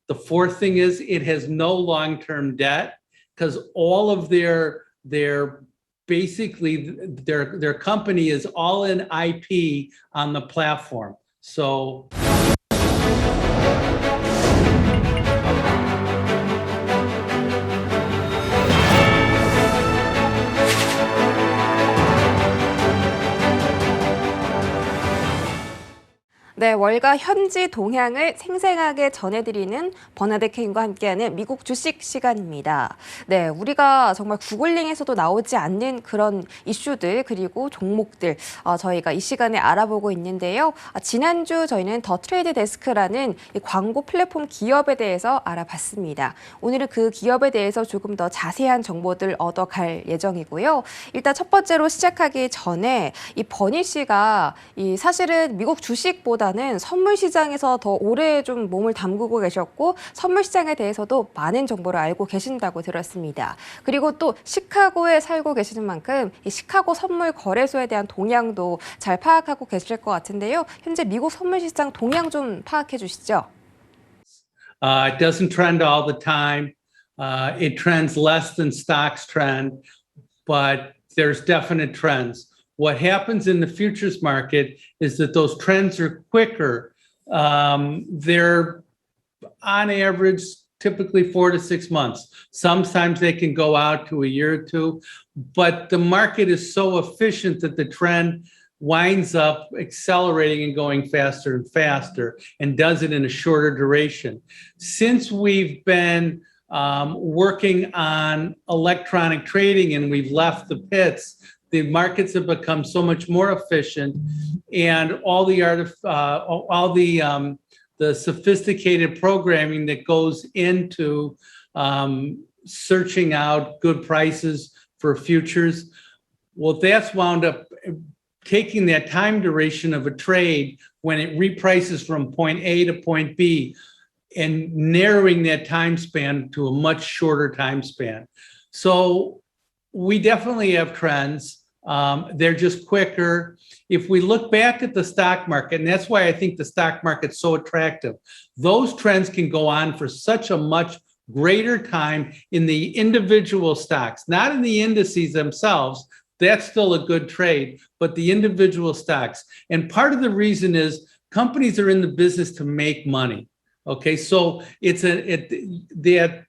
The fourth thing is it has no long-term debt because all of their basically their company is all in IP on the platform. So 네, 월가 현지 동향을 생생하게 전해드리는 버나드 케인과 함께하는 미국 주식 시간입니다. 네, 우리가 정말 구글링에서도 나오지 않는 그런 이슈들 그리고 종목들 저희가 이 시간에 알아보고 있는데요. 지난주 저희는 더트레이드데스크라는 이 광고 플랫폼 기업에 대해서 알아봤습니다. 오늘은 그 기업에 대해서 조금 더 자세한 정보들 얻어갈 예정이고요. 일단 첫 번째로 시작하기 전에 이 버니 씨가 사실은 미국 주식보다 선물 시장에서 더 오래 좀 몸을 담그고 계셨고 선물 시장에 대해서도 많은 정보를 알고 계신다고 들었습니다. 그리고 또 시카고에 살고 계시는 만큼 이 시카고 선물 거래소에 대한 동향도 잘 파악하고 계실 것 같은데요. 현재 미국 선물 시장 동향 좀 파악해 주시죠. It doesn't trend all the time. It trends less than stocks trend, but there's definite trends. What happens in the futures market is that those trends are quicker. They're on average, typically 4 to 6 months. Sometimes they can go out to a year or two, but the market is so efficient that the trend winds up accelerating and going faster and faster and does it in a shorter duration. Since we've been working on electronic trading and we've left the pits, the markets have become so much more efficient, and all the sophisticated programming that goes into searching out good prices for futures, well, that's wound up taking that time duration of a trade when it reprices from point A to point B and narrowing that time span to a much shorter time span. So we definitely have trends. They're just quicker. If we look back at the stock market, and that's why I think the stock market's so attractive, those trends can go on for such a much greater time in the individual stocks, not in the indices themselves. That's still a good trade, but the individual stocks. And part of the reason is companies are in the business to make money. Okay, so it's that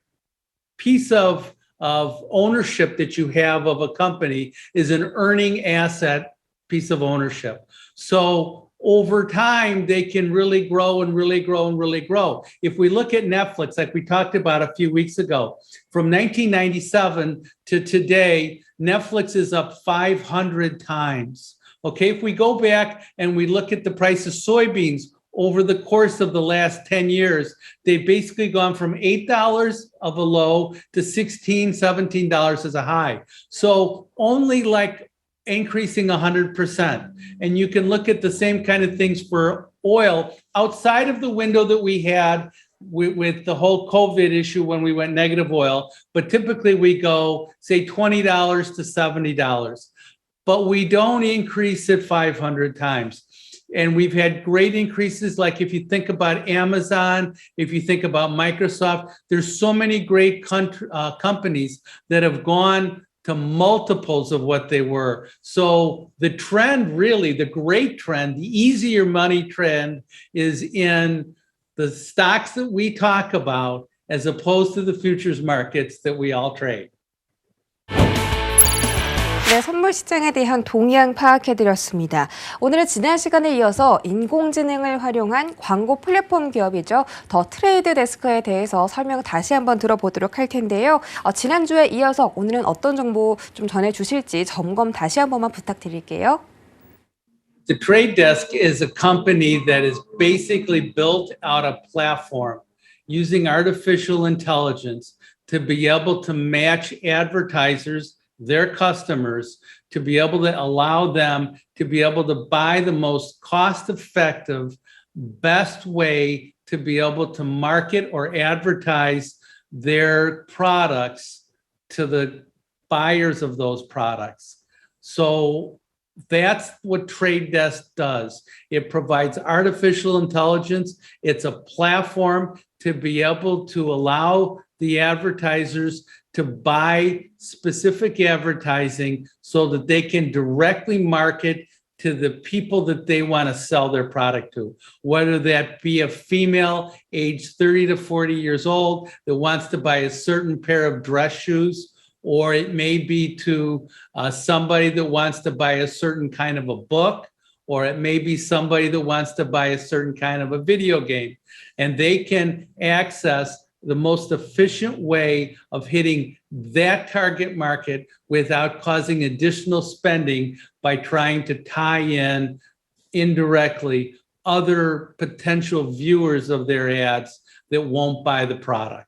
piece of ownership that you have of a company is an earning asset piece of ownership. So over time, they can really grow and really grow and really grow. If we look at Netflix, like we talked about a few weeks ago, from 1997 to today, Netflix is up 500 times. Okay, if we go back and we look at the price of soybeans over the course of the last 10 years, they've basically gone from $8 of a low to $16, $17 as a high. So only like increasing 100%. And you can look at the same kind of things for oil outside of the window that we had with the whole COVID issue when we went negative oil. But typically we go, say, $20 to $70. But we don't increase it 500 times. And we've had great increases, like if you think about Amazon, if you think about Microsoft, there's so many great companies that have gone to multiples of what they were. So the trend, really, the great trend, the easier money trend is in the stocks that we talk about as opposed to the futures markets that we all trade. 네, 선물 시장에 대한 동향 파악해드렸습니다. 오늘은 지난 시간에 이어서 인공지능을 활용한 광고 플랫폼 기업이죠. 더트레이드데스크에 대해서 설명 다시 한번 들어보도록 할 텐데요. 지난주에 이어서 오늘은 어떤 정보 좀 전해주실지 점검 다시 한 번만 부탁드릴게요. The Trade Desk is a company that is basically built out a platform using artificial intelligence to be able to match advertisers, their customers, to be able to allow them to be able to buy the most cost-effective, best way to be able to market or advertise their products to the buyers of those products. So That's what Trade Desk does. It provides artificial intelligence. It's a platform to be able to allow the advertisers to buy specific advertising so that they can directly market to the people that they want to sell their product to, whether that be a female aged 30 to 40 years old that wants to buy a certain pair of dress shoes, or it may be to somebody that wants to buy a certain kind of a book, or it may be somebody that wants to buy a certain kind of a video game. And they can access the most efficient way of hitting that target market without causing additional spending by trying to tie in indirectly other potential viewers of their ads that won't buy the product.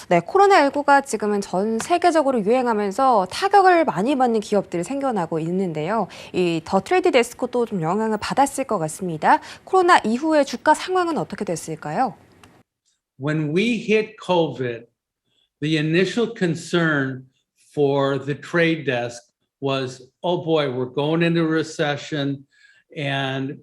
네, 코로나19가 지금은 전 세계적으로 유행하면서 타격을 많이 받는 기업들이 생겨나고 있는데요. 이 더트레이드 데스크도 좀 영향을 받았을 것 같습니다. 코로나 이후의 주가 상황은 어떻게 됐을까요? When we hit COVID, the initial concern for the trade desk was, oh boy, we're going into a recession and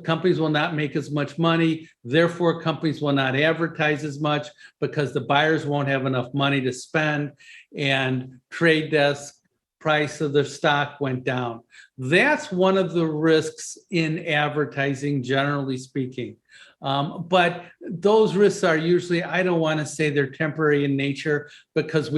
companies will not make as much money. Therefore, companies will not advertise as much because the buyers won't have enough money to spend, and trade desk price of the stock went down. That's one of the risks in advertising, generally speaking. But those risks are usually, I don't want to say they're temporary in nature, because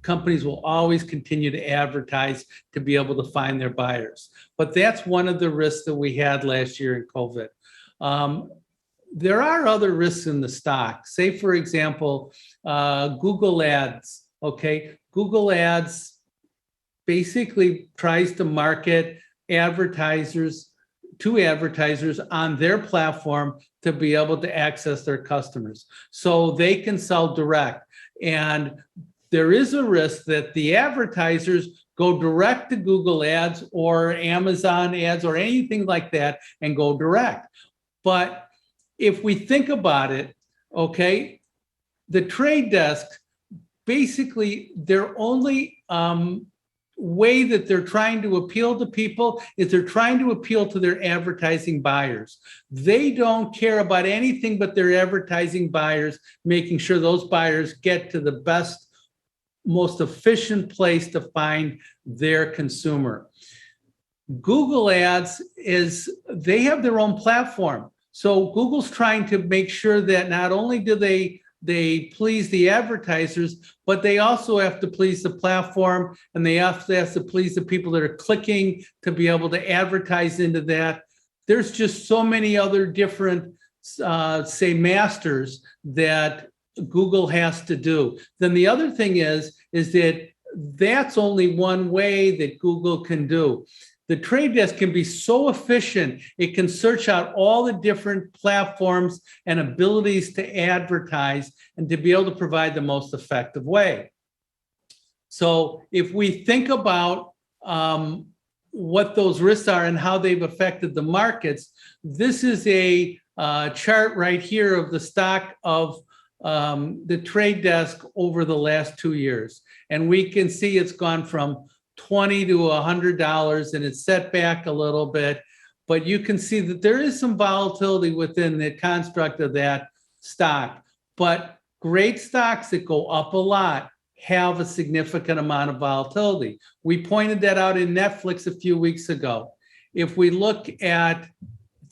companies will always continue to advertise to be able to find their buyers. But that's one of the risks that we had last year in COVID. There are other risks in the stock. Say, for example, Google Ads, okay? Google Ads basically tries to market advertisers on their platform to be able to access their customers so they can sell direct. And there is a risk that the advertisers go direct to Google Ads or Amazon ads or anything like that and go direct. But if we think about it, okay, the trade desk, basically their only way that they're trying to appeal to people is they're trying to appeal to their advertising buyers. They don't care about anything but their advertising buyers, making sure those buyers get to the best, most efficient place to find their consumer. Google Ads they have their own platform. So Google's trying to make sure that not only do they please the advertisers, but they also have to please the platform, and they have to please the people that are clicking to be able to advertise into that. There's just so many other different, say, masters that Google has to do. Then the other thing is that that's only one way that Google can do. The trade desk can be so efficient, it can search out all the different platforms and abilities to advertise and to be able to provide the most effective way. So if we think about what those risks are and how they've affected the markets, this is a chart right here of the stock of the trade desk over the last 2 years. And we can see it's gone from $20 to $100, and it's set back a little bit, but you can see that there is some volatility within the construct of that stock. But great stocks that go up a lot have a significant amount of volatility. We pointed that out in Netflix a few weeks ago. If we look at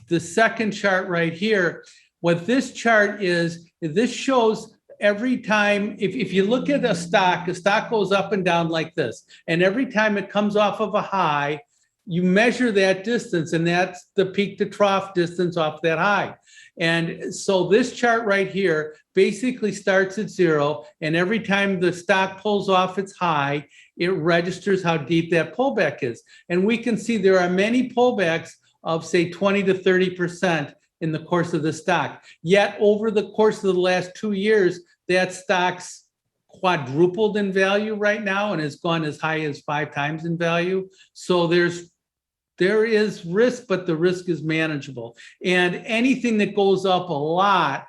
the second chart right here, what this chart is, this shows every time, if you look at a stock goes up and down like this. And every time it comes off of a high, you measure that distance, and that's the peak to trough distance off that high. And so this chart right here basically starts at 0. And every time the stock pulls off its high, it registers how deep that pullback is. And we can see there are many pullbacks of, say, 20 to 30% in the course of the stock. Yet over the course of the last 2 years, that stock's quadrupled in value right now and has gone as high as 5 times in value. So there is risk, but the risk is manageable. And anything that goes up a lot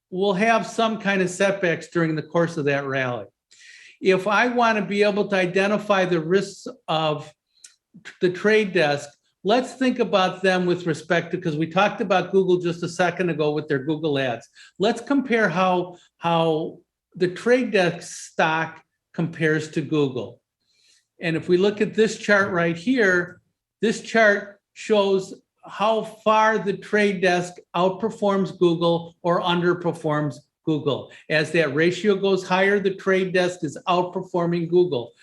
will have some kind of setbacks during the course of that rally. if I want to be able to identify the risks of the trade desk, let's think about them with respect to, because we talked about Google just a second ago with their Google ads. Let's compare how the trade desk stock compares to Google. And if we look at this chart right here, this chart shows how far the trade desk outperforms Google or underperforms Google. As that ratio goes higher, the trade desk is outperforming Google.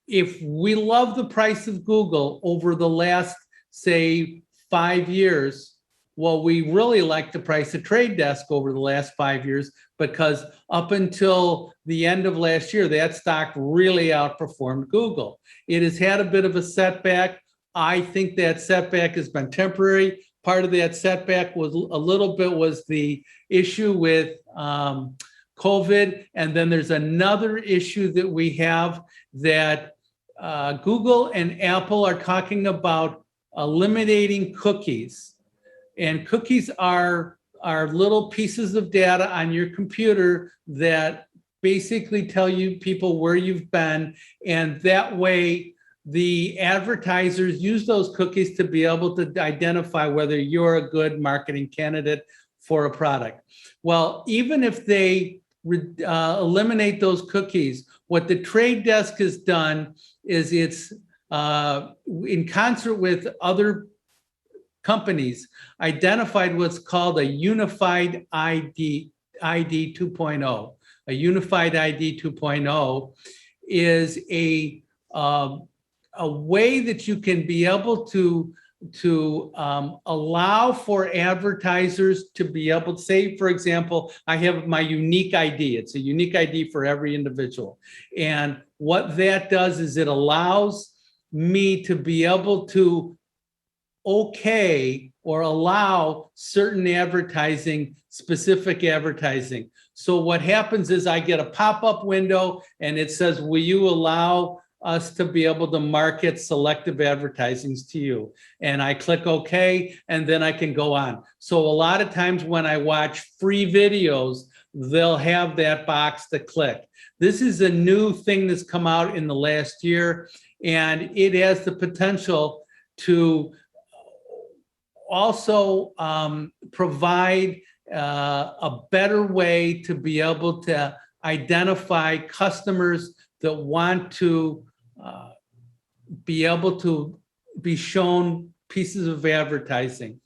If we love the price of Google over the last, say, 5 years, well, we really like the price of trade desk over the last 5 years, because up until the end of last year, that stock really outperformed Google. It has had a bit of a setback. I think that setback has been temporary. Part of that setback was the issue with COVID. And then there's another issue that we have that Google and Apple are talking about eliminating cookies. And cookies are little pieces of data on your computer that basically tell you people where you've been. And that way, the advertisers use those cookies to be able to identify whether you're a good marketing candidate for a product. Well, even if they eliminate those cookies, what the trade desk has done is it's in concert with other companies identified what's called a unified ID 2.0. A unified ID 2.0 is a way that you can be able to allow for advertisers to be able to say, for example, I have my unique ID. It's a unique ID for every individual. And what that does is it allows me to be able to okay or allow certain advertising, specific advertising. So what happens is I get a pop-up window and it says, will you allow us to be able to market selective advertisings to you? And I click okay, and then I can go on. So a lot of times when I watch free videos, they'll have that box to click. This is a new thing that's come out in the last year, and it has the potential to also provide a better way to be able to identify customers that want to be able to be shown pieces of advertising.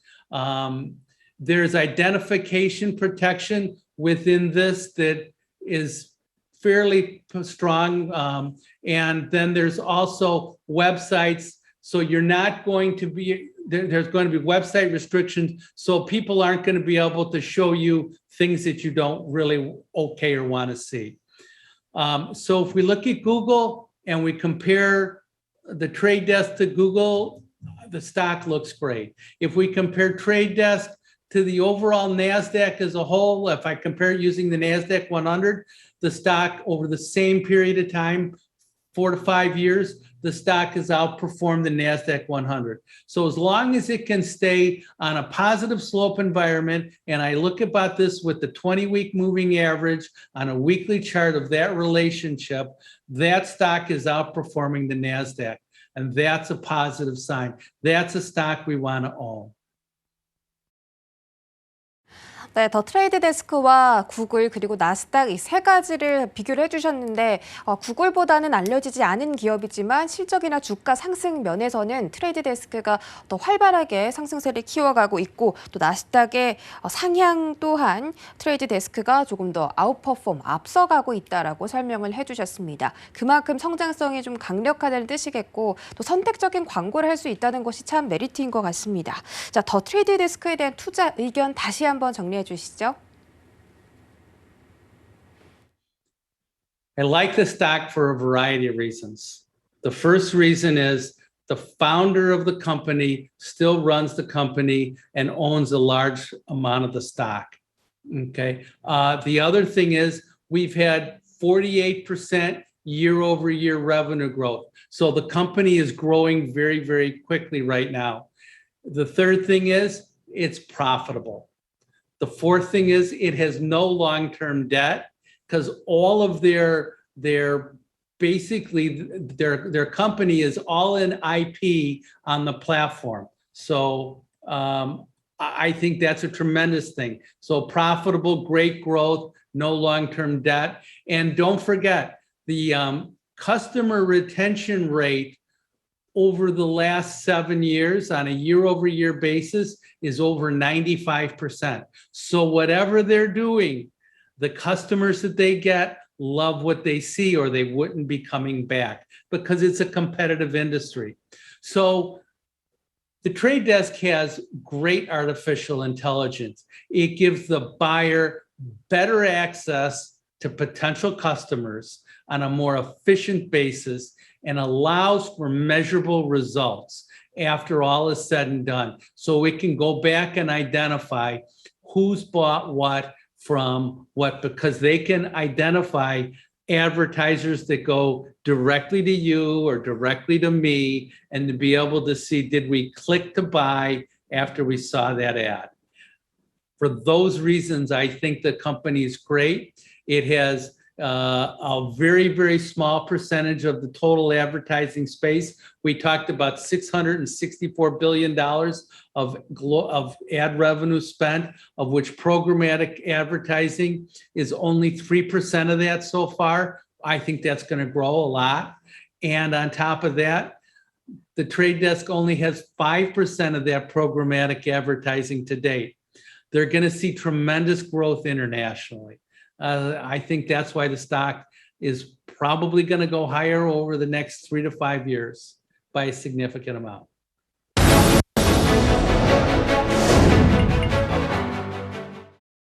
There's identification protection within this that is fairly strong. And then there's also websites. So you're not going to be, there's going to be website restrictions. So people aren't going to be able to show you things that you don't really okay or want to see. So if we look at Google and we compare the trade desk to Google, the stock looks great. If we compare trade desk to the overall NASDAQ as a whole, if I compare it using the NASDAQ 100, the stock over the same period of time, 4 to 5 years, the stock has outperformed the NASDAQ 100. So as long as it can stay on a positive slope environment, and I look about this with the 20-week moving average on a weekly chart of that relationship, that stock is outperforming the NASDAQ. And that's a positive sign. That's a stock we want to own. 네, 더트레이드데스크와 구글 그리고 나스닥 이 세 가지를 비교를 해주셨는데 구글보다는 알려지지 않은 기업이지만 실적이나 주가 상승 면에서는 트레이드데스크가 더 활발하게 상승세를 키워가고 있고 또 나스닥의 상향 또한 트레이드데스크가 조금 더 아웃퍼폼 앞서가고 있다라고 설명을 해주셨습니다. 그만큼 성장성이 좀 강력하다는 뜻이겠고 또 선택적인 광고를 할 수 있다는 것이 참 메리트인 것 같습니다. 자, 더트레이드데스크에 대한 투자 의견 다시 한번 정리해 주시죠. I like the stock for a variety of reasons. The first reason is the founder of the company still runs the company and owns a large amount of the stock. Okay. The other thing is we've had 48% year-over-year revenue growth. So the company is growing very, very quickly right now. The third thing is it's profitable. The fourth thing is it has no long-term debt because all of their basically their company is all in IP on the platform. So I think that's a tremendous thing. So profitable, great growth, no long-term debt. And don't forget, the customer retention rate over the last 7 years on a year-over-year basis is over 95%. So whatever they're doing, the customers that they get love what they see, or they wouldn't be coming back, because it's a competitive industry. So the trade desk has great artificial intelligence. It gives the buyer better access to potential customers on a more efficient basis and allows for measurable results after all is said and done. So it can go back and identify who's bought what from what, because they can identify advertisers that go directly to you or directly to me, and to be able to see, did we click to buy after we saw that ad? For those reasons, I think the company is great. It has a very, very small percentage of the total advertising space. We talked about $664 billion of ad revenue spent, of which programmatic advertising is only 3% of that so far. I think that's going to grow a lot. And on top of that, the trade desk only has 5% of that programmatic advertising to date. They're going to see tremendous growth internationally. I think that's why the stock is probably going to go higher over the next 3 to 5 years by a significant amount.